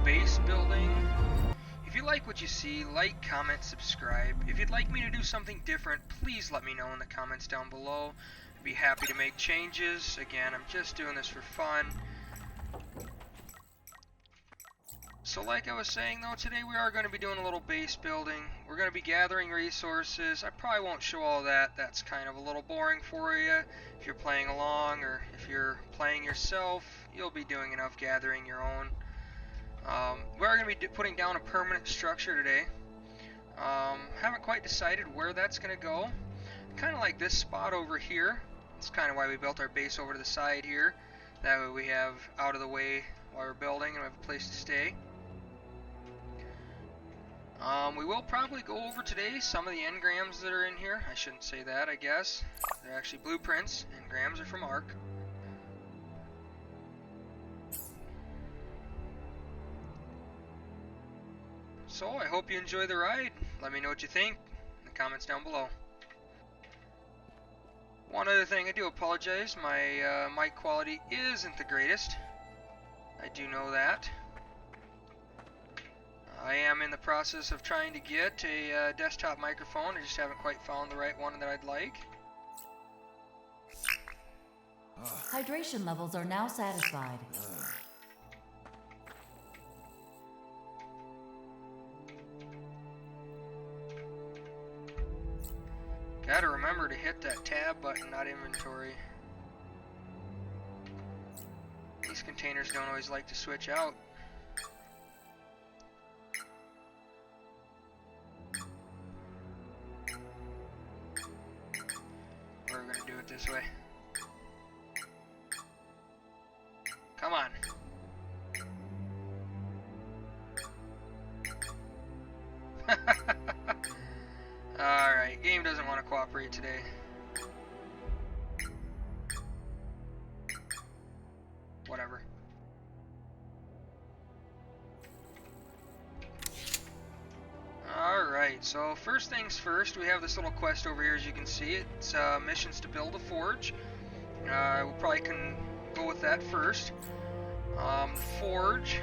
base building. If you like what you see, like, comment, subscribe. If you'd like me to do something different, please let me know in the comments down below. I'd be happy to make changes. Again, I'm just doing this for fun. So like I was saying though, today we are going to be doing a little base building. We're going to be gathering resources. I probably won't show all that. That's kind of a little boring for you. If you're playing along or if you're playing yourself, you'll be doing enough gathering your own. We are going to be putting down a permanent structure today. Haven't quite decided where that's going to go. Kind of like this spot over here. That's kind of why we built our base over to the side here. That way we have out of the way while we're building and we have a place to stay. We will probably go over today some of the engrams that are in here. I shouldn't say that, I guess. They're actually blueprints. Engrams are from Ark. So, I hope you enjoy the ride. Let me know what you think in the comments down below. One other thing, I do apologize. My mic quality isn't the greatest. I do know that. I am in the process of trying to get a desktop microphone. I just haven't quite found the right one that I'd like. Hydration levels are now satisfied. Gotta remember to hit that tab button, not inventory. These containers don't always like to switch out. We're gonna do it this way. Come on. Alright, game doesn't want to cooperate today. Whatever. Alright, so first things first, we have this little quest over here as you can see. It's missions to build a forge. We probably can go with that first. Forge.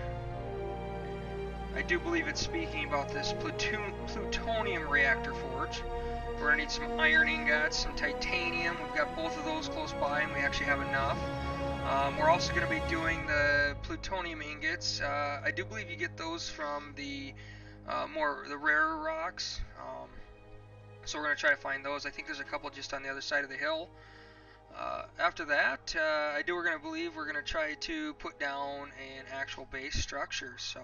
I do believe it's speaking about this plutonium reactor forge. We're going to need some iron ingots, some titanium. We've got both of those close by and we actually have enough. We're also going to be doing the plutonium ingots. I do believe you get those from the the rarer rocks. So we're going to try to find those. I think there's a couple just on the other side of the hill. After that, we're going to try to put down an actual base structure. So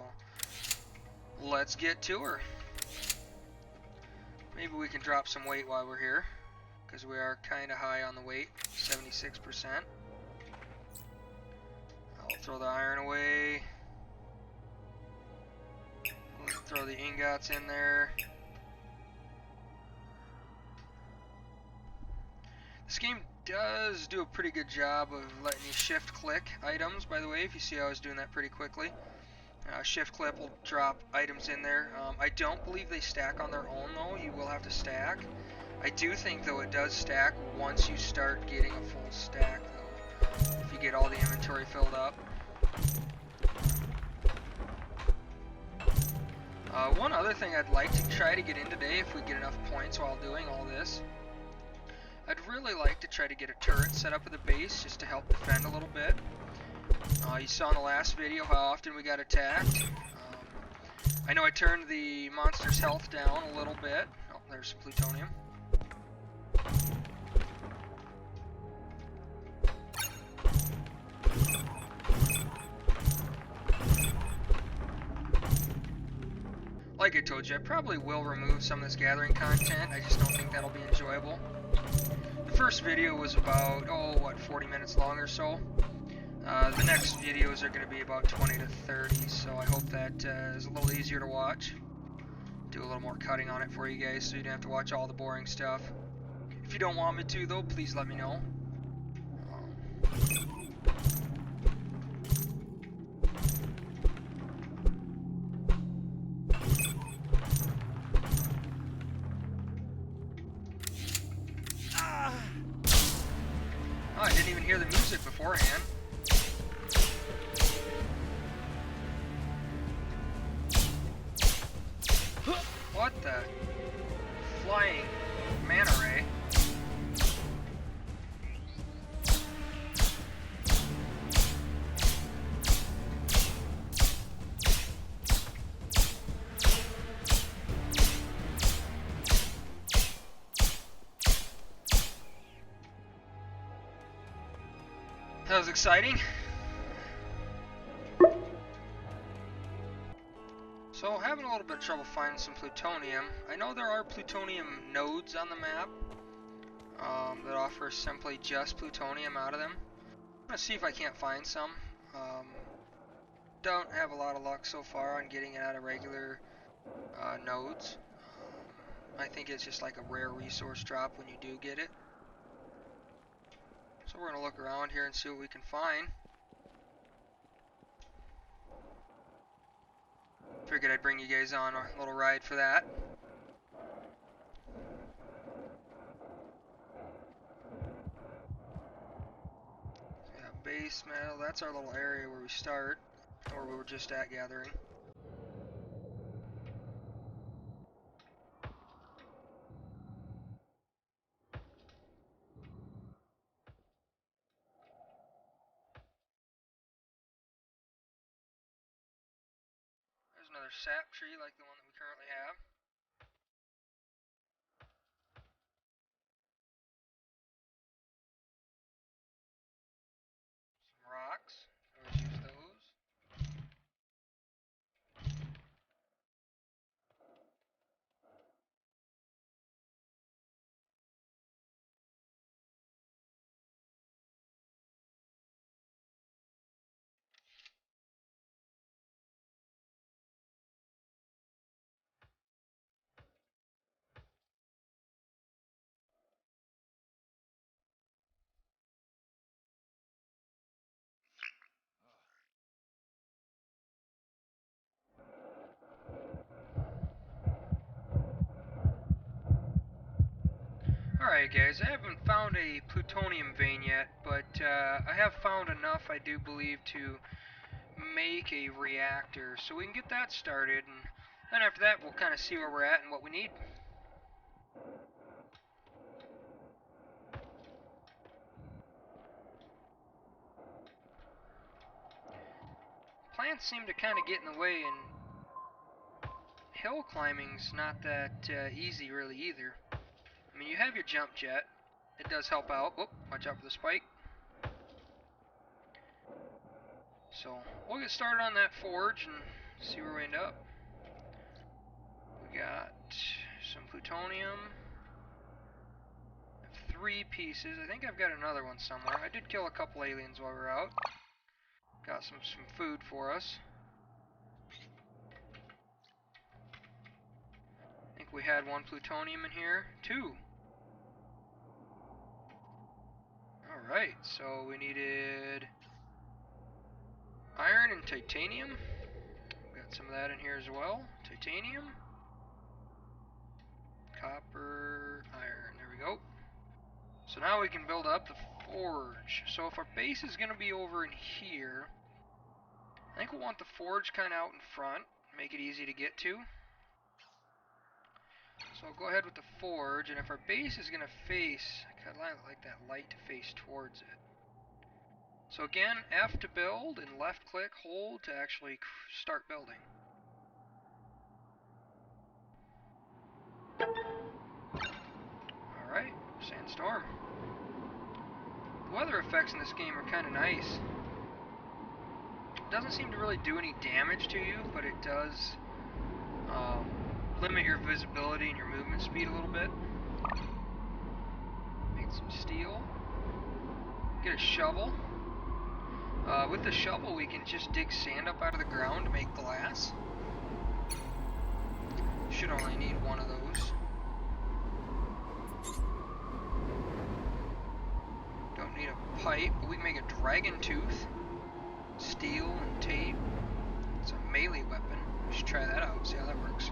let's get to her. Maybe we can drop some weight while we're here, because we are kind of high on the weight, 76%. I'll throw the iron away. We'll throw the ingots in there. This game does do a pretty good job of letting you shift click items, by the way, if you see I was doing that pretty quickly. Shift click will drop items in there. I don't believe they stack on their own though. You will have to stack. I do think though it does stack once you start getting a full stack though. If you get all the inventory filled up. One other thing I'd like to try to get in today, if we get enough points while doing all this, I'd really like to try to get a turret set up at the base just to help defend a little bit. You saw in the last video how often we got attacked. I know I turned the monster's health down a little bit. Oh, there's some plutonium. Like I told you, I probably will remove some of this gathering content. I just don't think that'll be enjoyable. The first video was about, 40 minutes long or so. The next videos are going to be about 20 to 30, so I hope that is a little easier to watch. Do a little more cutting on it for you guys so you don't have to watch all the boring stuff. If you don't want me to, though, please let me know. Oh, I didn't even hear the music beforehand. flying mana ray. That was exciting. So, having a little bit of trouble finding some plutonium. I know there are plutonium nodes on the map that offer simply just plutonium out of them. I'm going to see if I can't find some. Don't have a lot of luck so far on getting it out of regular nodes. I think it's just like a rare resource drop when you do get it. So we're going to look around here and see what we can find. Figured I'd bring you guys on a little ride for that. So yeah, base metal, that's our little area where we start, or we were just at gathering. There's another sap tree like the one that we currently have. Some rocks, always use those. Alright guys, I haven't found a plutonium vein yet, but I have found enough, I do believe, to make a reactor. So we can get that started, and then after that we'll kind of see where we're at and what we need. Plants seem to kind of get in the way, and hill climbing's not that easy really either. I mean, you have your jump jet. It does help out. Oh, watch out for the spike. So, we'll get started on that forge and see where we end up. We got some plutonium. 3 pieces. I think I've got another one somewhere. I did kill a couple aliens while we were out. Got some food for us. I think we had 1 plutonium in here. 2. Alright, so we needed iron and titanium. Got some of that in here as well. Titanium. Copper, iron. There we go. So now we can build up the forge. So if our base is going to be over in here, I think we'll want the forge kind of out in front. Make it easy to get to. So I'll go ahead with the forge, and if our base is going to face, I kind of like that light to face towards it. So again, F to build, and left click, hold to actually start building. Alright, sandstorm. The weather effects in this game are kind of nice. It doesn't seem to really do any damage to you, but it does limit your visibility and your movement speed a little bit. Make some steel. Get a shovel. With the shovel we can just dig sand up out of the ground to make glass. Should only need 1 of those. Don't need a pipe, but we can make a dragon tooth. Steel and tape. It's a melee weapon. We should try that out, see how that works.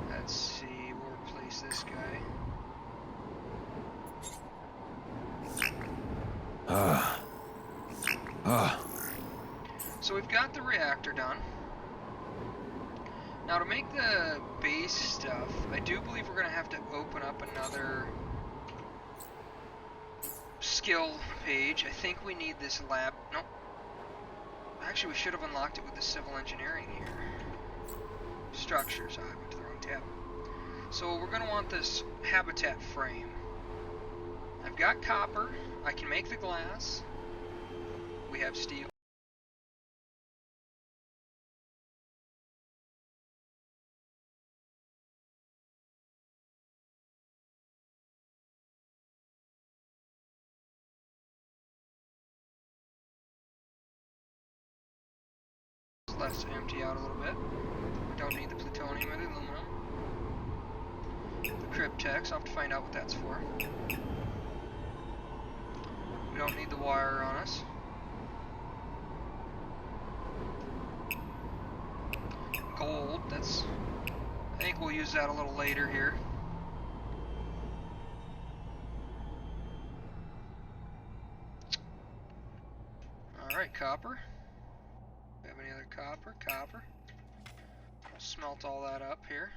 Let's see, we'll replace this guy. So we've got the reactor done. Now to make the base stuff, I do believe we're going to have to open up another skill page. I think we need this lab. Nope. Actually, we should have unlocked it with the civil engineering here. Structures. I went to the wrong tab. So we're going to want this habitat frame. I've got copper. I can make the glass. We have steel. Let's empty out a little bit. We don't need the plutonium or the aluminum. The cryptex, I'll have to find out what that's for. We don't need the wire on us. Gold, that's... I think we'll use that a little later here. Alright, copper. Do we have any other copper? Copper. We'll smelt all that up here.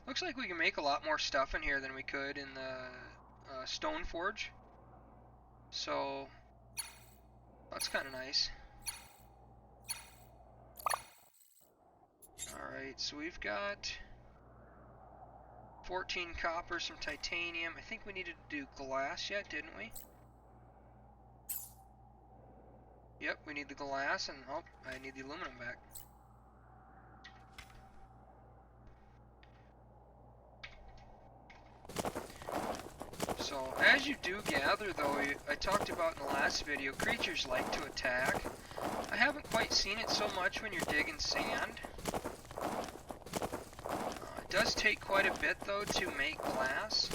Looks like we can make a lot more stuff in here than we could in the stone forge. So, that's kind of nice. Alright, so we've got 14 copper, some titanium. I think we needed to do glass yet, didn't we? Yep, we need the glass, and oh, I need the aluminum back. So, as you do gather, though, I talked about in the last video, creatures like to attack. I haven't quite seen it so much when you're digging sand. It does take quite a bit, though, to make glass.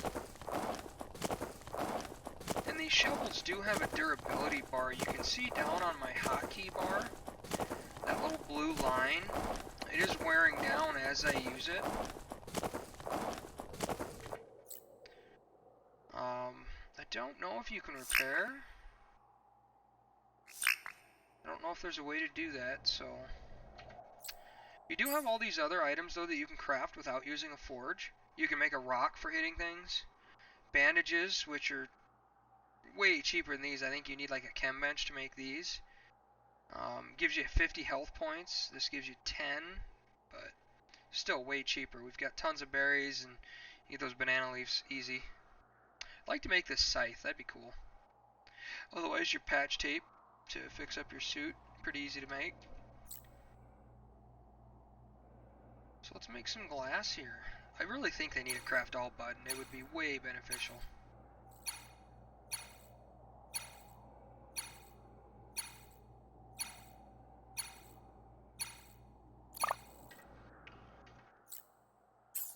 And these shovels do have a durability bar. You can see down on my hotkey bar, that little blue line. It is wearing down as I use it. I don't know if you can repair. I don't know if there's a way to do that, so... You do have all these other items, though, that you can craft without using a forge. You can make a rock for hitting things. Bandages, which are way cheaper than these. I think you need like a chem bench to make these. Gives you 50 health points. This gives you 10, but still way cheaper. We've got tons of berries, and you get those banana leaves easy. I'd like to make this scythe. That'd be cool. Otherwise, your patch tape to fix up your suit. Pretty easy to make. So let's make some glass here. I really think they need a craft all button. It would be way beneficial.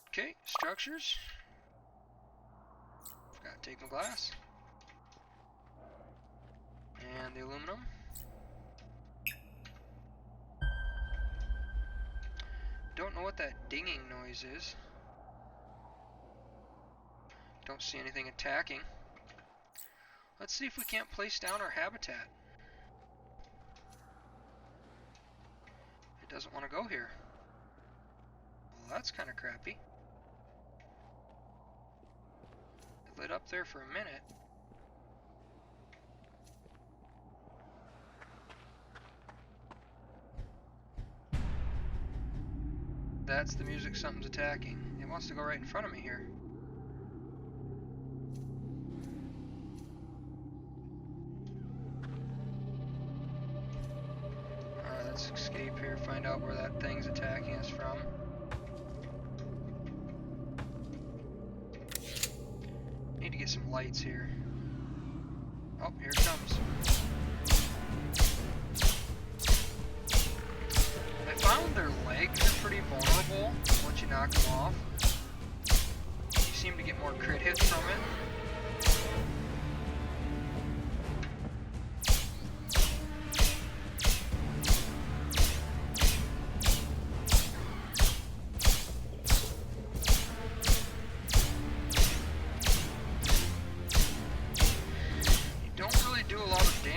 Okay, structures. Forgot to take my glass. And the aluminum. Don't know what that dinging noise is. Don't see anything attacking. Let's see if we can't place down our habitat. It doesn't want to go here. Well, that's kind of crappy. It lit up there for a minute. That's the music something's attacking. It wants to go right in front of me here. Alright, let's escape here, find out where that thing's attacking us from. Need to get some lights here. Oh, here it comes. I found their legs are pretty vulnerable once you knock them off. You seem to get more crit hits from it. You don't really do a lot of damage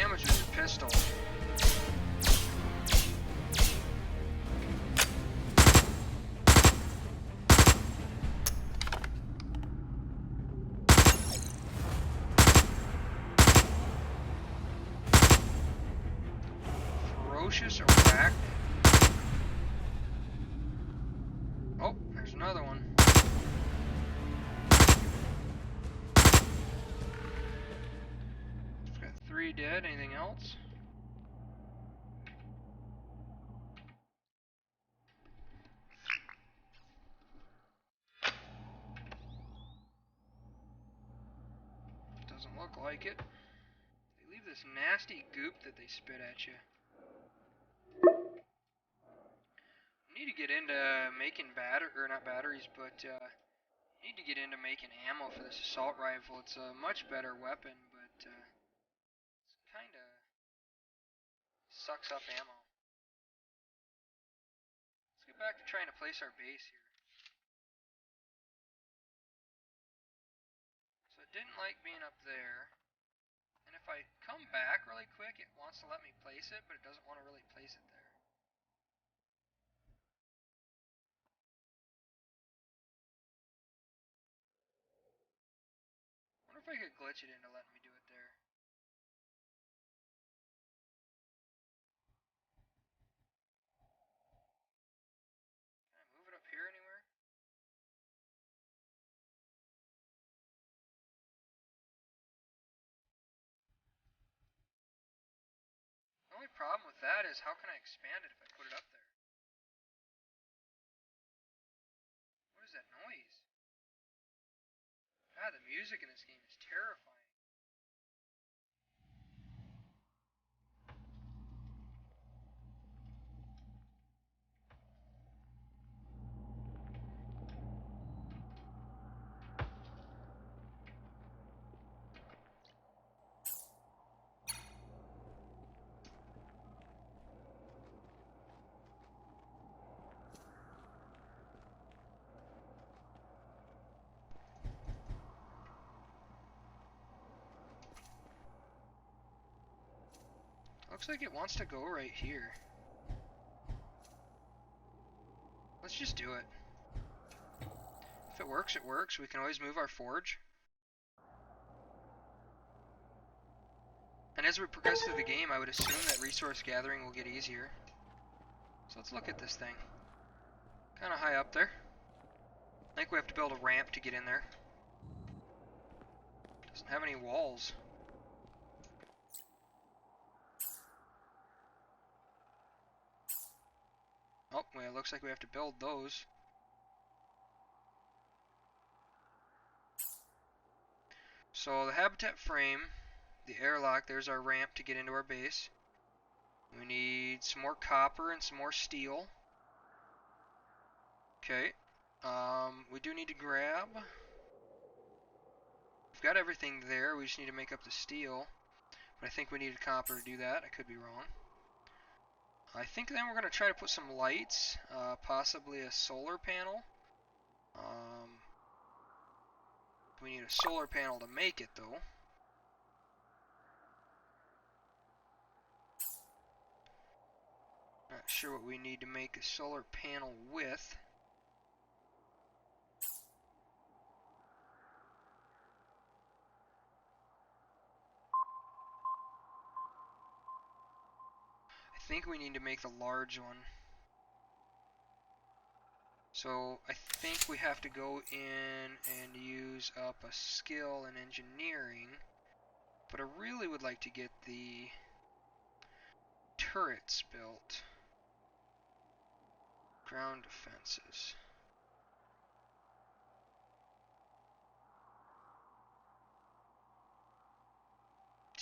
ferocious arachnid. Oh, there's another one. We've got 3 dead. Anything else? Doesn't look like it. They leave this nasty goop that they spit at you. Need to get into making not batteries, but need to get into making ammo for this assault rifle. It's a much better weapon, but it's kind of sucks up ammo. Let's get back to trying to place our base here. So it didn't like being up there, and if I come back really quick, it wants to let me place it, but it doesn't want to really place it there. Wonder if I could glitch it into letting me do it there. Can I move it up here anywhere? The only problem with that is how can I expand it if I put it up there? What is that noise? God, the music in this game is terrifying. Looks like it wants to go right here. Let's just do it. If it works, it works. We can always move our forge. And as we progress through the game, I would assume that resource gathering will get easier. So let's look at this thing. Kind of high up there. I think we have to build a ramp to get in there. Doesn't have any walls. Oh, well, it looks like we have to build those. So the habitat frame, the airlock, there's our ramp to get into our base. We need some more copper and some more steel. Okay. We do need to grab. We've got everything there. We just need to make up the steel. But I think we needed copper to do that. I could be wrong. I think then we're going to try to put some lights, possibly a solar panel. We need a solar panel to make it, though. Not sure what we need to make a solar panel with. I think we need to make the large one. So I think we have to go in and use up a skill in engineering. But I really would like to get the turrets built. Ground defenses.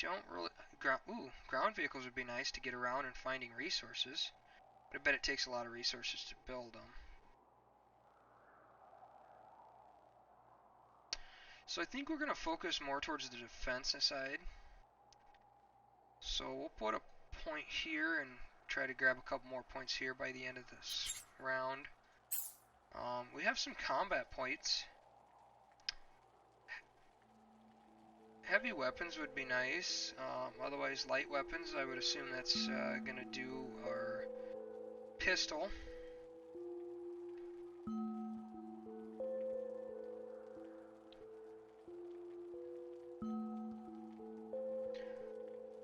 Don't really... ground vehicles would be nice to get around and finding resources. But I bet it takes a lot of resources to build them. So I think we're going to focus more towards the defense side. So we'll put a point here and try to grab a couple more points here by the end of this round. We have some combat points. Heavy weapons would be nice. Otherwise, light weapons, I would assume that's going to do our pistol.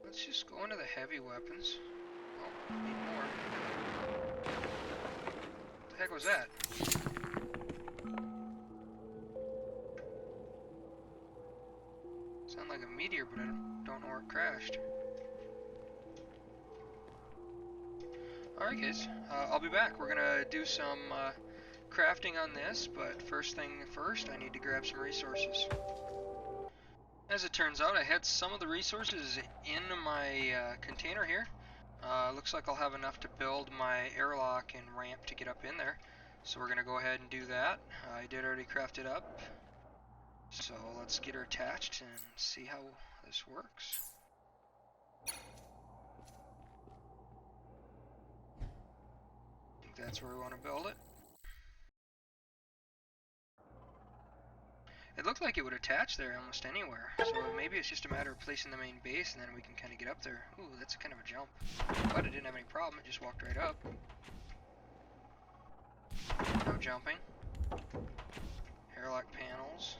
Let's just go into the heavy weapons. Oh, need more. What the heck was that? Sound like a meteor, but I don't know where it crashed. Alright guys, I'll be back. We're gonna do some crafting on this, but first thing first, I need to grab some resources. As it turns out, I had some of the resources in my container here. Looks like I'll have enough to build my airlock and ramp to get up in there. So we're gonna go ahead and do that. I did already craft it up. So let's get her attached and see how this works. I think that's where we want to build it. It looked like it would attach there almost anywhere, so maybe it's just a matter of placing the main base and then we can kind of get up there. Ooh, that's kind of a jump. But it didn't have any problem, it just walked right up. No jumping. Airlock panels.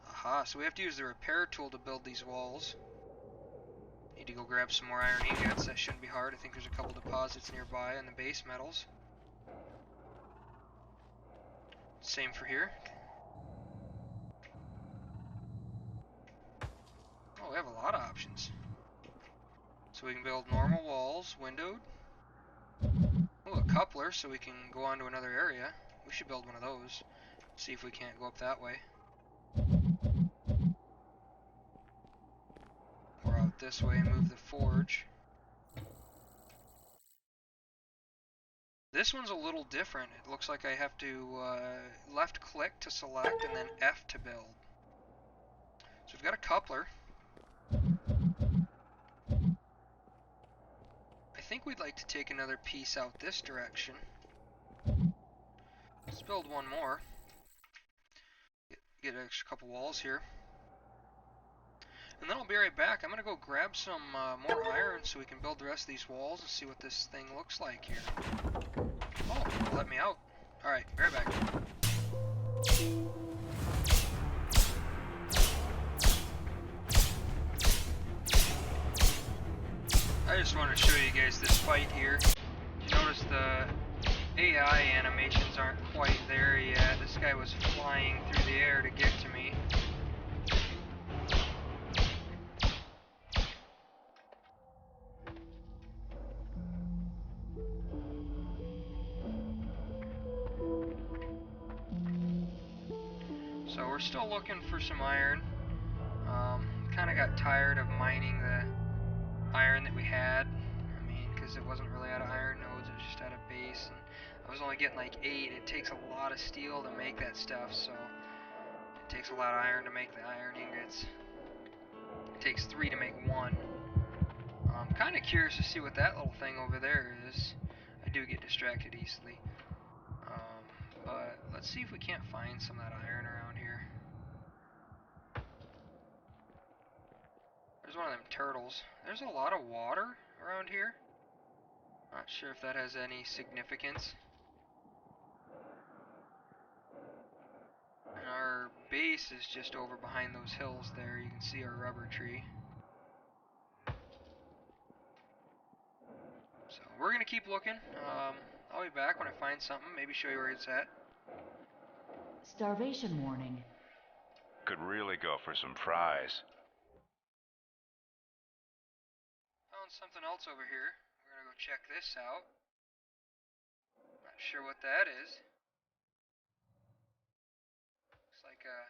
Aha, so we have to use the repair tool to build these walls. Need to go grab some more iron ingots, that shouldn't be hard. I think there's a couple deposits nearby on the base metals. Same for here. Oh, we have a lot of options. So we can build normal walls, windowed. Oh, a coupler, so we can go on to another area. We should build one of those. See if we can't go up that way. Or out this way and move the forge. This one's a little different. It looks like I have to left click to select and then F to build. So we've got a coupler. I think we'd like to take another piece out this direction. Let's build one more. Get an extra couple walls here. And then I'll be right back. I'm going to go grab some more iron so we can build the rest of these walls and see what this thing looks like here. Oh, let me out. Alright, be right back. I just want to show you guys this fight here. You notice the AI animations aren't quite there yet. This guy was flying through the air to get to me. So we're still looking for some iron. Kind of got tired of mining the iron that we had. I mean, because it wasn't really out of iron nodes, it was just out of base. And I was only getting like 8. It takes a lot of steel to make that stuff, so it takes a lot of iron to make the iron ingots. It takes 3 to make 1. I'm kind of curious to see what that little thing over there is. I do get distracted easily. But let's see if we can't find some of that iron around here. There's one of them turtles. There's a lot of water around here. Not sure if that has any significance. And our base is just over behind those hills there. You can see our rubber tree. So we're going to keep looking. I'll be back when I find something. Maybe show you where it's at. Starvation warning. Could really go for some fries. Found something else over here. We're going to go check this out. Not sure what that is. Looks like a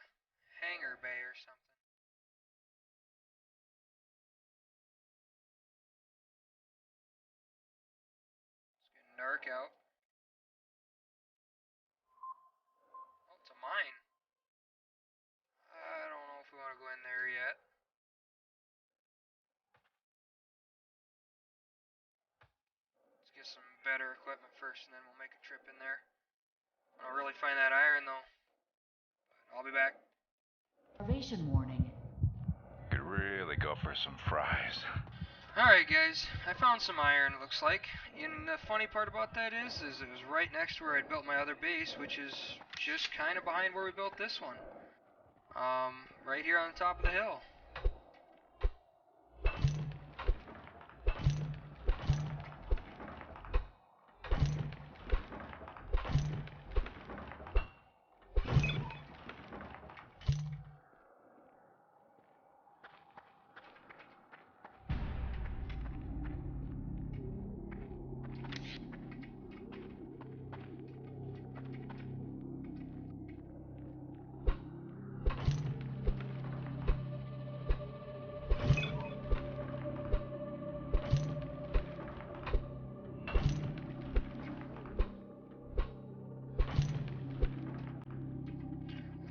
hangar bay or something. It's getting dark out. Oh, it's a mine. I don't know if we want to go in there yet. Let's get some better equipment first and then we'll make a trip in there. I don't really find that iron though. But I'll be back. Starvation warning. Could really go for some fries. Alright guys, I found some iron it looks like. And the funny part about that is it was right next to where I'd built my other base, which is just kind of behind where we built this one. Right here on the top of the hill.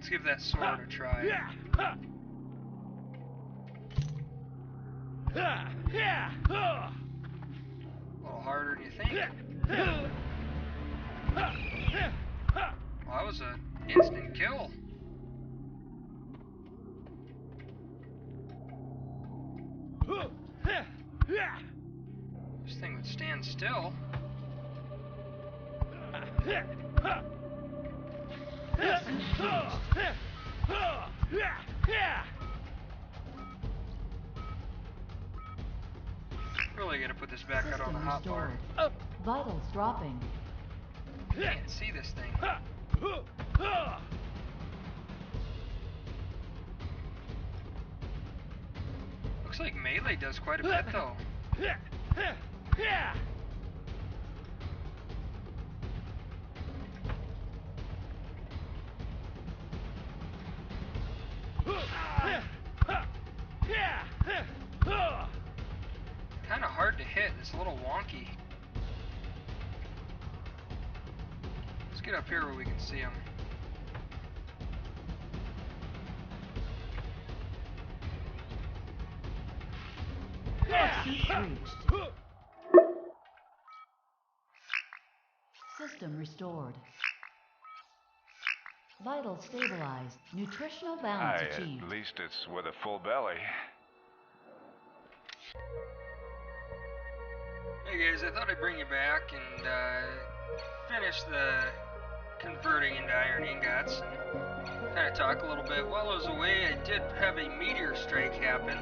Let's give that sword a try. A little harder than you think. Well, that was an instant kill. This thing would stand still. Really gotta put this back out on the System hotbar. restored. Vitals dropping. Can't see this thing. Looks like melee does quite a bit though. Kind of hard to hit. It's a little wonky. Let's get up here where we can see him. Peak reached. System restored. Vitals stabilized. Nutritional balance achieved. At least it's with a full belly. Hey guys, I thought I'd bring you back and finish the converting into iron ingots and kind of talk a little bit. While I was away, I did have a meteor strike happen.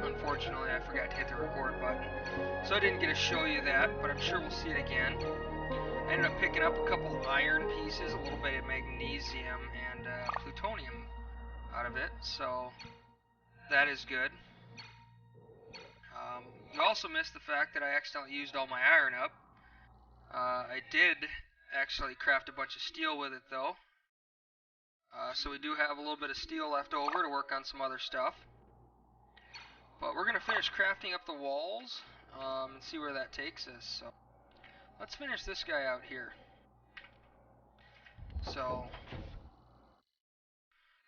Unfortunately, I forgot to hit the record button, so I didn't get to show you that, but I'm sure we'll see it again. I ended up picking up a couple of iron pieces, a little bit of magnesium, and plutonium out of it, so that is good. You also missed the fact that I accidentally used all my iron up. I did actually craft a bunch of steel with it though. So we do have a little bit of steel left over to work on some other stuff. But we're going to finish crafting up the walls and see where that takes us. So let's finish this guy out here. So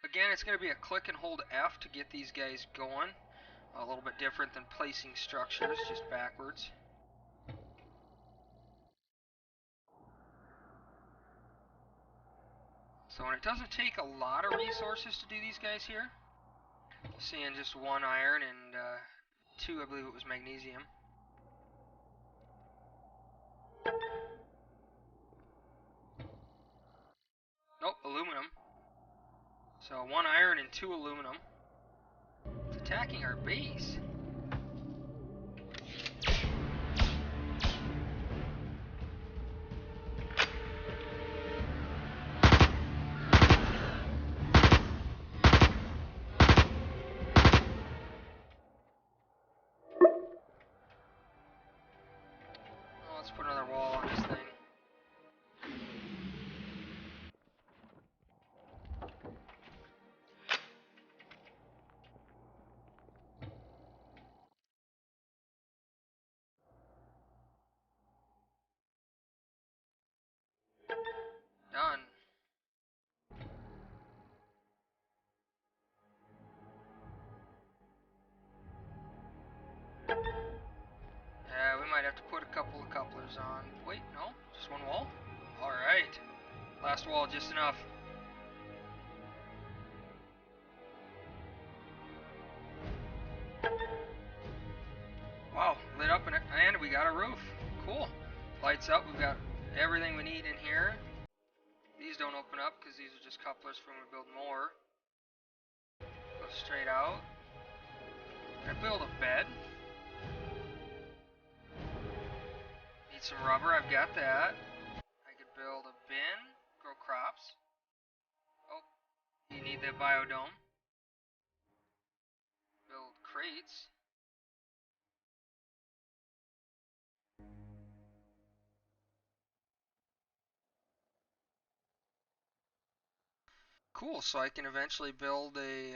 again, it's going to be a click and hold F to get these guys going. A little bit different than placing structures, just backwards. So and it doesn't take a lot of resources to do these guys here. Seeing just one iron and two, I believe it was magnesium. Nope, aluminum. So one iron and two aluminum. It's attacking our base. Let's put another wall on this thing. Done. Yeah, we might have to put a couple of couplers on. Wait, no? Just one wall? Alright. Last wall, just enough. Wow, lit up and we got a roof. Cool. Lights up, we've got everything we need in here. These don't open up because these are just couplers for when we build more. Go straight out. Gonna build a bed. Need some rubber, I've got that. I could build a bin, grow crops. Oh, you need the biodome. Build crates. Cool, so I can eventually build a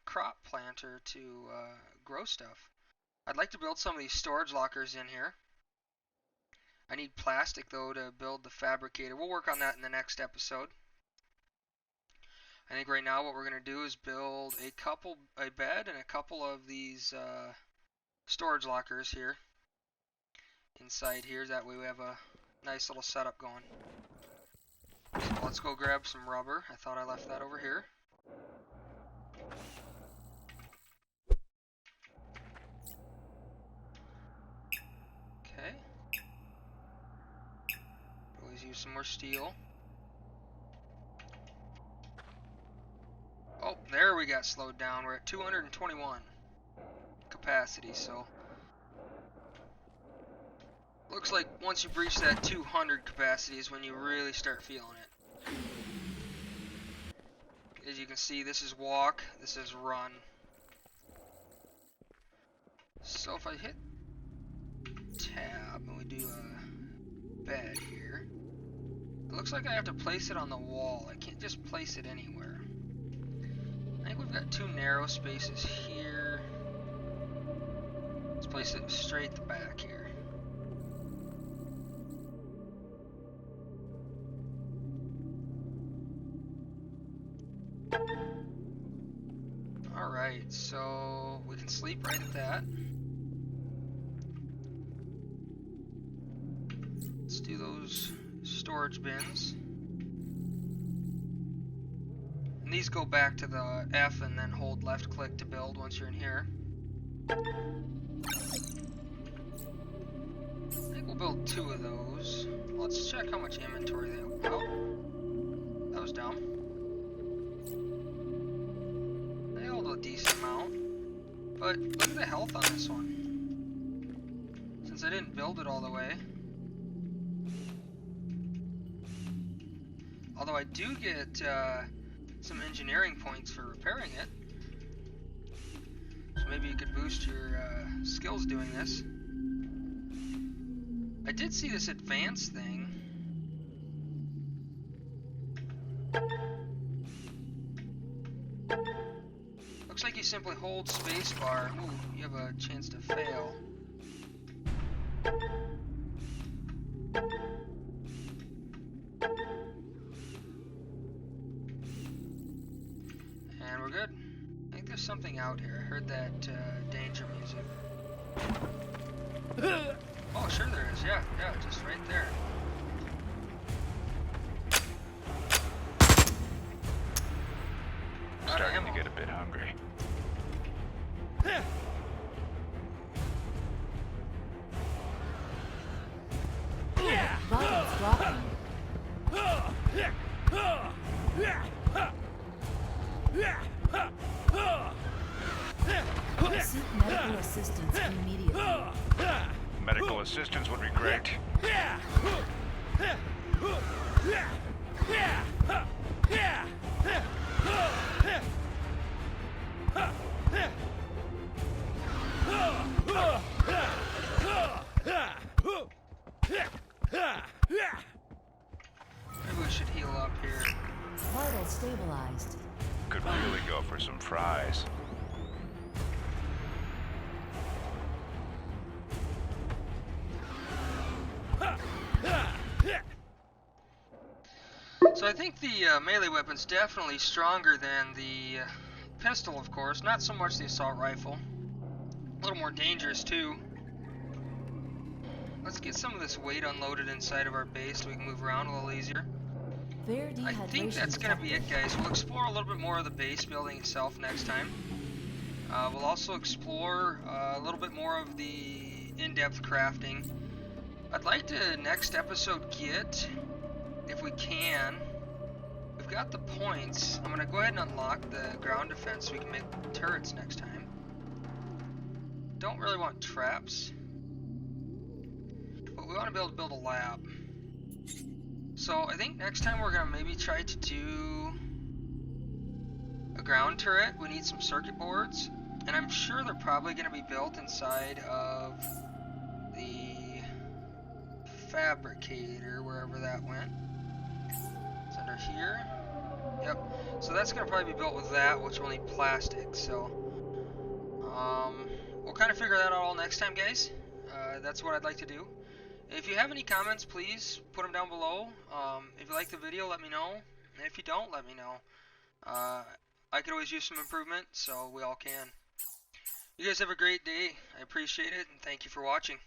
crop planter to grow stuff. I'd like to build some of these storage lockers in here. I need plastic though to build the fabricator. We'll work on that in the next episode. I think right now what we're going to do is build a bed and a couple of these storage lockers here inside here. That way we have a nice little setup going. So let's go grab some rubber. I thought I left that over here. Okay. Always use some more steel. Oh, there we got slowed down. We're at 221 capacity, so looks like once you breach that 200 capacity is when you really start feeling it. As you can see, this is walk, this is run. So if I hit tab and we do a bed here, it looks like I have to place it on the wall. I can't just place it anywhere. I think we've got two narrow spaces here. Let's place it straight at the back here. Alright, so we can sleep right at that. Let's do those storage bins. And these go back to the F and then hold left click to build once you're in here. I think we'll build two of those. Let's check how much inventory they have. Oh, that was dumb. They hold a decent amount. But look at the health on this one. Since I didn't build it all the way. Although I do get some engineering points for repairing it. So maybe you could boost your skills doing this. I did see this advanced thing. Looks like you simply hold spacebar. Ooh, you have a chance to fail. And we're good. I think there's something out here. I heard that danger music. Oh, sure there is. Yeah, just right there. Starting to get a bit hungry. Buttons dropping. Seek medical assistance immediately. Medical assistance would be great. Maybe we should heal up here. Vitals stabilized. Could really go for some fries. So I think the melee weapon's definitely stronger than the pistol, of course. Not so much the assault rifle. A little more dangerous too. Let's get some of this weight unloaded inside of our base so we can move around a little easier. I think that's going to be it, guys. We'll explore a little bit more of the base building itself next time. We'll also explore a little bit more of the in-depth crafting. I'd like to, next episode, get, if we can, we've got the points. I'm going to go ahead and unlock the ground defense so we can make turrets next time. Don't really want traps, but we want to be able to build a lab. So I think next time we're going to maybe try to do a ground turret. We need some circuit boards, and I'm sure they're probably going to be built inside of the fabricator, wherever that went. It's under here. Yep. So that's going to probably be built with that, which will need plastic. So we'll kind of figure that out all next time, guys. That's what I'd like to do. If you have any comments, please put them down below. If you like the video, let me know. And if you don't, let me know. I could always use some improvement, so we all can. You guys have a great day. I appreciate it, and thank you for watching.